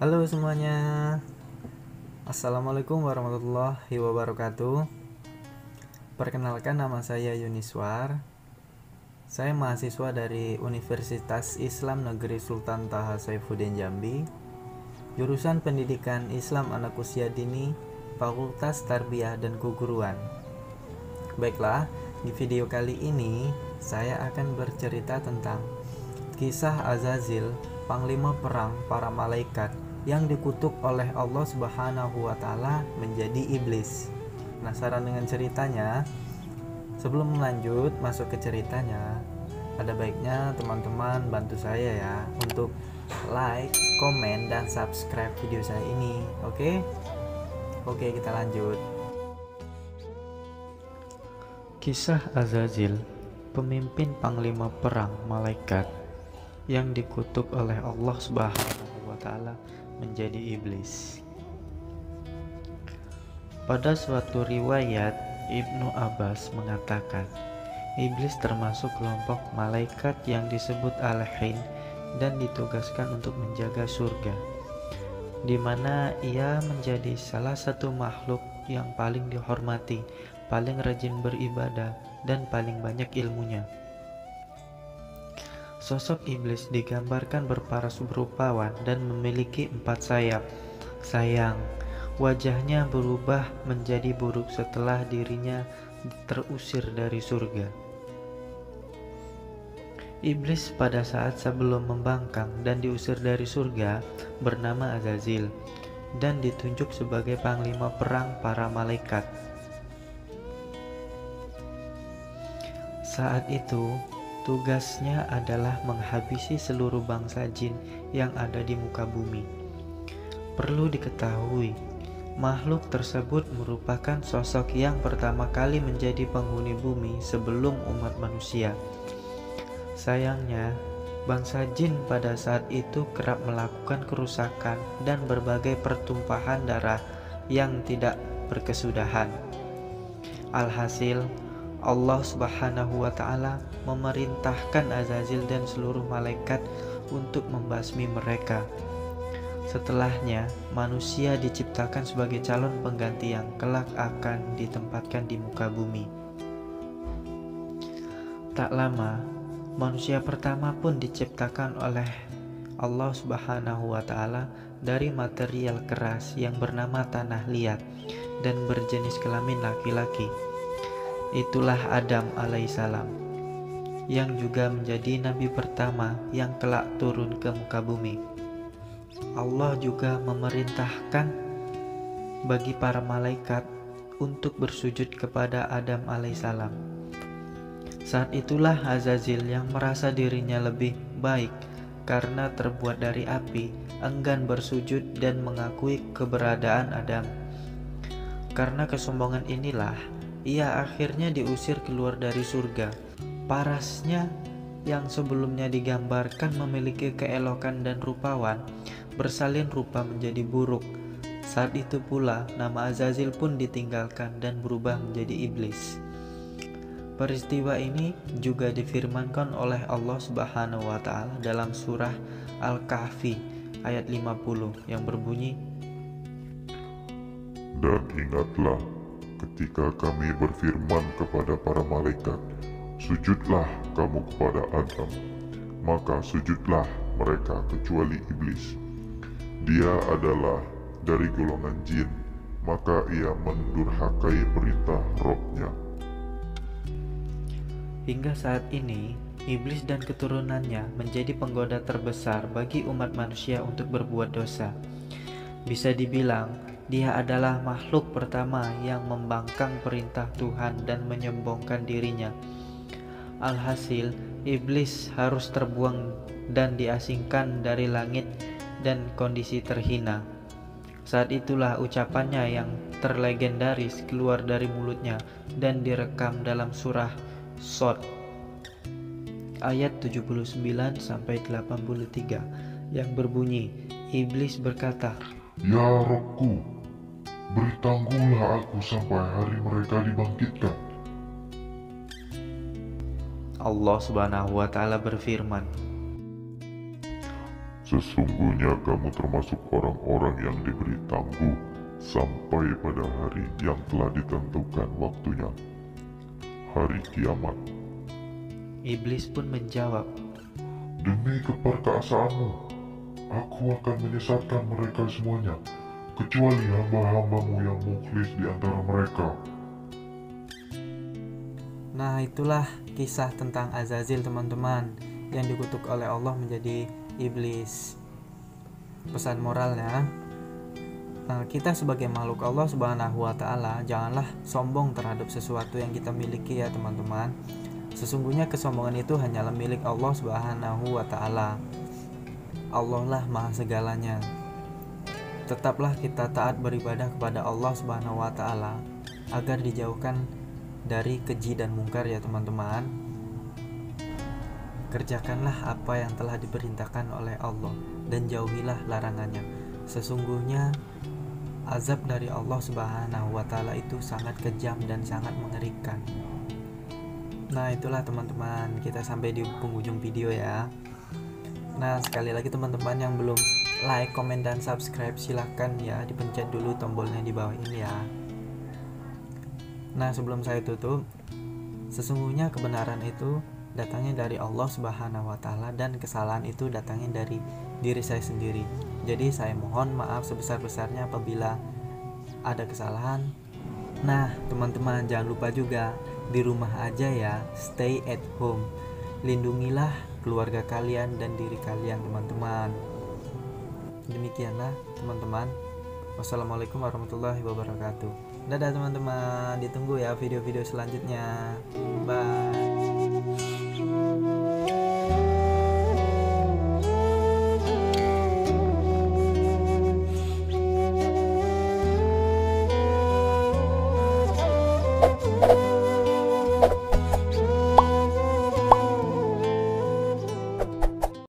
Halo semuanya, Assalamualaikum warahmatullahi wabarakatuh. Perkenalkan, nama saya Yuniswar. Saya mahasiswa dari Universitas Islam Negeri Sultan Taha Saifuddin Jambi, jurusan Pendidikan Islam Anak Usia Dini, Fakultas Tarbiyah dan Keguruan. Baiklah, di video kali ini saya akan bercerita tentang kisah Azazil, panglima perang para malaikat yang dikutuk oleh Allah Subhanahu wa taala menjadi iblis. Penasaran dengan ceritanya? Sebelum lanjut masuk ke ceritanya, ada baiknya teman-teman bantu saya ya untuk like, komen, dan subscribe video saya ini. Oke, kita lanjut. Kisah Azazil, pemimpin panglima perang malaikat yang dikutuk oleh Allah Subhanahu wa taala menjadi iblis. Pada suatu riwayat, Ibnu Abbas mengatakan, iblis termasuk kelompok malaikat yang disebut Al-Hin dan ditugaskan untuk menjaga surga, di mana ia menjadi salah satu makhluk yang paling dihormati, paling rajin beribadah, dan paling banyak ilmunya. Sosok iblis digambarkan berparas berupawan dan memiliki 4 sayap. Sayang, wajahnya berubah menjadi buruk setelah dirinya terusir dari surga. Iblis pada saat sebelum membangkang dan diusir dari surga bernama Azazil dan ditunjuk sebagai panglima perang para malaikat. Saat itu, tugasnya adalah menghabisi seluruh bangsa jin yang ada di muka bumi. Perlu diketahui, makhluk tersebut merupakan sosok yang pertama kali menjadi penghuni bumi sebelum umat manusia. Sayangnya, bangsa jin pada saat itu kerap melakukan kerusakan dan berbagai pertumpahan darah yang tidak berkesudahan. Alhasil, Allah Subhanahu wa taala memerintahkan Azazil dan seluruh malaikat untuk membasmi mereka. Setelahnya, manusia diciptakan sebagai calon pengganti yang kelak akan ditempatkan di muka bumi. Tak lama, manusia pertama pun diciptakan oleh Allah Subhanahu wa taala dari material keras yang bernama tanah liat dan berjenis kelamin laki-laki. Itulah Adam alaihissalam, yang juga menjadi nabi pertama yang kelak turun ke muka bumi. Allah juga memerintahkan bagi para malaikat untuk bersujud kepada Adam alaihissalam. Saat itulah Azazil yang merasa dirinya lebih baik karena terbuat dari api, enggan bersujud dan mengakui keberadaan Adam. Karena kesombongan inilah ia akhirnya diusir keluar dari surga. Parasnya yang sebelumnya digambarkan memiliki keelokan dan rupawan, bersalin rupa menjadi buruk. Saat itu pula nama Azazil pun ditinggalkan dan berubah menjadi iblis. Peristiwa ini juga difirmankan oleh Allah Subhanahu wa taala dalam surah Al-Kahfi ayat 50 yang berbunyi, Dan ingatlah ketika kami berfirman kepada para malaikat, sujudlah kamu kepada Adam, maka sujudlah mereka kecuali iblis. Dia adalah dari golongan jin, maka ia mendurhakai perintah Rabb-Nya. hingga saat ini iblis dan keturunannya menjadi penggoda terbesar bagi umat manusia untuk berbuat dosa. Bisa dibilang dia adalah makhluk pertama yang membangkang perintah Tuhan dan menyombongkan dirinya. Alhasil, iblis harus terbuang dan diasingkan dari langit dan kondisi terhina. Saat itulah ucapannya yang terlegendaris keluar dari mulutnya dan direkam dalam surah Shad ayat 79-83 yang berbunyi, iblis berkata, Ya Rabbku, beri tangguhlah aku sampai hari mereka dibangkitkan. Allah Subhanahu wa taala berfirman, Sesungguhnya kamu termasuk orang-orang yang diberi tangguh sampai pada hari yang telah ditentukan waktunya, hari kiamat. Iblis pun menjawab, Demi keperkasaanmu, aku akan menyesatkan mereka semuanya, kecuali hamba-hambamu yang mukhlis di antara mereka. Nah, itulah kisah tentang Azazil, teman-teman, yang dikutuk oleh Allah menjadi iblis. Pesan moralnya, kita sebagai makhluk Allah Subhanahu wa Ta'ala, janganlah sombong terhadap sesuatu yang kita miliki ya teman-teman. Sesungguhnya kesombongan itu hanyalah milik Allah Subhanahu wa Ta'ala. Allah lah maha segalanya. Tetaplah kita taat beribadah kepada Allah Subhanahu wa Ta'ala agar dijauhkan dari keji dan mungkar ya teman-teman. Kerjakanlah apa yang telah diperintahkan oleh Allah dan jauhilah larangannya. Sesungguhnya azab dari Allah Subhanahu wa Ta'ala itu sangat kejam dan sangat mengerikan. Nah, itulah teman-teman, kita sampai di penghujung video ya. Nah, sekali lagi teman-teman yang belum like, komen, dan subscribe, silahkan ya dipencet dulu tombolnya di bawah ini ya. Nah, sebelum saya tutup, sesungguhnya kebenaran itu datangnya dari Allah Subhanahu wa Ta'ala dan kesalahan itu datangnya dari diri saya sendiri. Jadi saya mohon maaf sebesar-besarnya apabila ada kesalahan. Nah, teman-teman, jangan lupa juga di rumah aja ya, stay at home. Lindungilah keluarga kalian dan diri kalian, teman-teman. Demikianlah teman-teman. Wassalamualaikum warahmatullahi wabarakatuh. Dadah teman-teman, ditunggu ya video-video selanjutnya. Bye.